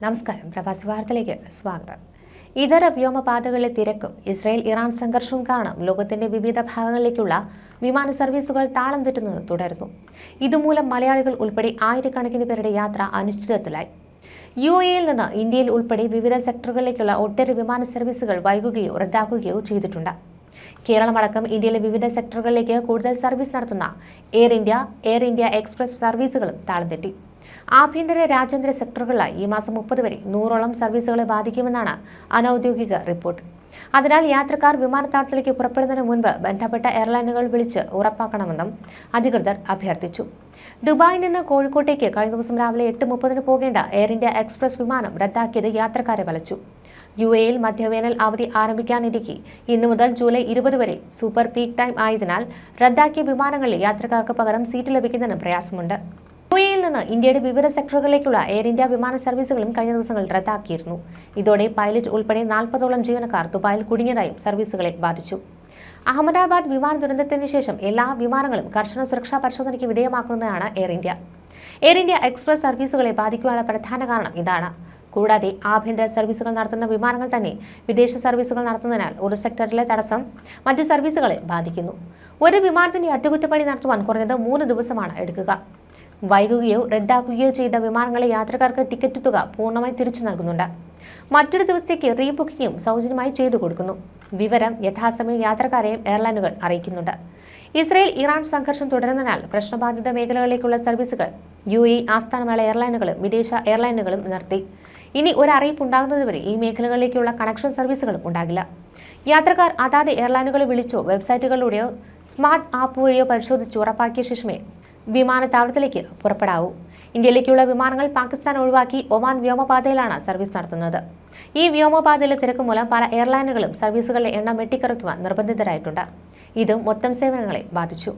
നമസ്കാരം. പ്രവാസി വാർത്തയിലേക്ക് സ്വാഗതം. ഇതര വ്യോമപാതകളിലെ തിരക്കും ഇസ്രായേൽ ഇറാൻ സംഘർഷവും കാരണം ലോകത്തിന്റെ വിവിധ ഭാഗങ്ങളിലേക്കുള്ള വിമാന സർവീസുകൾ താളം തെറ്റുന്നത് തുടരുന്നു. ഇതുമൂലം മലയാളികൾ ഉൾപ്പെടെ ആയിരക്കണക്കിന് പേരുടെ യാത്ര അനിശ്ചിതത്വത്തിലായി. UAE-യിൽ നിന്ന് ഇന്ത്യയിൽ ഉൾപ്പെടെ വിവിധ സെക്ടറുകളിലേക്കുള്ള ഒട്ടേറെ വിമാന സർവീസുകൾ വൈകുകയോ റദ്ദാക്കുകയോ ചെയ്തിട്ടുണ്ട്. കേരളമടക്കം ഇന്ത്യയിലെ വിവിധ സെക്ടറുകളിലേക്ക് കൂടുതൽ സർവീസ് നടത്തുന്ന എയർ ഇന്ത്യ എക്സ്പ്രസ് സർവീസുകളും താളം തെറ്റി. ആഭ്യന്തര രാജ്യാന്തര സെക്ടറുകളിലായി ഈ മാസം 30 വരെ 100ഓളം സർവീസുകളെ ബാധിക്കുമെന്നാണ് അനൌദ്യോഗിക റിപ്പോർട്ട്. അതിനാൽ യാത്രക്കാർ വിമാനത്താവളത്തിലേക്ക് പുറപ്പെടുന്നതിന് മുൻപ് ബന്ധപ്പെട്ട എയർലൈനുകൾ വിളിച്ച് ഉറപ്പാക്കണമെന്നും അധികൃതർ അഭ്യർത്ഥിച്ചു. ദുബായിൽ നിന്ന് കോഴിക്കോട്ടേക്ക് കഴിഞ്ഞ ദിവസം രാവിലെ 8:30 പോകേണ്ട എയർ ഇന്ത്യ എക്സ്പ്രസ് വിമാനം റദ്ദാക്കിയത് യാത്രക്കാരെ വലച്ചു. UAE-യിൽ മധ്യവേനൽ അവധി ആരംഭിക്കാനിരിക്കെ ഇന്നു മുതൽ ജൂലൈ 20 വരെ സൂപ്പർ പീക്ക് ടൈം ആയതിനാൽ റദ്ദാക്കിയ വിമാനങ്ങളിൽ യാത്രക്കാർക്ക് പകരം സീറ്റ് ലഭിക്കുന്നതിന് പ്രയാസമുണ്ട്. UAE-യിൽ നിന്ന് ഇന്ത്യയുടെ വിവിധ സെക്ടറുകളിലേക്കുള്ള എയർ ഇന്ത്യ വിമാന സർവീസുകളും കഴിഞ്ഞ ദിവസങ്ങളിൽ റദ്ദാക്കിയിരുന്നു. ഇതോടെ പൈലറ്റ് ഉൾപ്പെടെ 40ഓളം ജീവനക്കാർ ദുബായിൽ കുടുങ്ങിയതായും സർവീസുകളെ ബാധിച്ചു. അഹമ്മദാബാദ് വിമാന ദുരന്തത്തിന് ശേഷം എല്ലാ വിമാനങ്ങളും കർശന സുരക്ഷാ പരിശോധനയ്ക്ക് വിധേയമാക്കുന്നതാണ് എയർ ഇന്ത്യ. എയർ ഇന്ത്യ എക്സ്പ്രസ് സർവീസുകളെ ബാധിക്കാനുള്ള പ്രധാന കാരണം ഇതാണ്. കൂടാതെ ആഭ്യന്തര സർവീസുകൾ നടത്തുന്ന വിമാനങ്ങൾ തന്നെ വിദേശ സർവീസുകൾ നടത്തുന്നതിനാൽ ഒരു സെക്ടറിലെ തടസ്സം മറ്റു സർവീസുകളെ ബാധിക്കുന്നു. ഒരു വിമാനത്തിന്റെ അറ്റകുറ്റപ്പണി നടത്തുവാൻ കുറഞ്ഞത് 3 ദിവസമാണ് എടുക്കുക. വൈകുകയോ റദ്ദാക്കുകയോ ചെയ്ത വിമാനങ്ങളെ യാത്രക്കാർക്ക് ടിക്കറ്റ് തുക പൂർണ്ണമായി തിരിച്ചു നൽകുന്നുണ്ട്. മറ്റൊരു ദിവസത്തേക്ക് റീബുക്കിംഗും സൗജന്യമായി ചെയ്തു കൊടുക്കുന്നു. വിവരം യഥാസമയം യാത്രക്കാരെയും എയർലൈനുകൾ അറിയിക്കുന്നുണ്ട്. ഇസ്രായേൽ ഇറാൻ സംഘർഷം തുടരുന്നതിനാൽ പ്രശ്നബാധിത മേഖലകളിലേക്കുള്ള സർവീസുകൾ UAE ആസ്ഥാനമായ എയർലൈനുകളും വിദേശ എയർലൈനുകളും നിർത്തി. ഇനി ഒരു അറിയിപ്പ് ഉണ്ടാകുന്നതുവരെ ഈ മേഖലകളിലേക്കുള്ള കണക്ഷൻ സർവീസുകളും ഉണ്ടാകില്ല. യാത്രക്കാർ അതാത് എയർലൈനുകളെ വിളിച്ചോ വെബ്സൈറ്റുകളിലൂടെയോ സ്മാർട്ട് ആപ്പ് വഴിയോ പരിശോധിച്ച് ഉറപ്പാക്കിയ ശേഷമേ വിമാനത്താവളത്തിലേക്ക് പുറപ്പെടാവൂ. ഇന്ത്യയിലേക്കുള്ള വിമാനങ്ങൾ പാകിസ്ഥാൻ ഒഴിവാക്കി ഒമാൻ വ്യോമപാതയിലാണ് സർവീസ് നടത്തുന്നത്. ഈ വ്യോമപാതയിലെ തിരക്ക് മൂലം പല എയർലൈനുകളും സർവീസുകളുടെ എണ്ണം വെട്ടിക്കുറയ്ക്കുവാൻ നിർബന്ധിതരായിട്ടുണ്ട്. ഇത് മൊത്തം സേവനങ്ങളെ ബാധിച്ചു.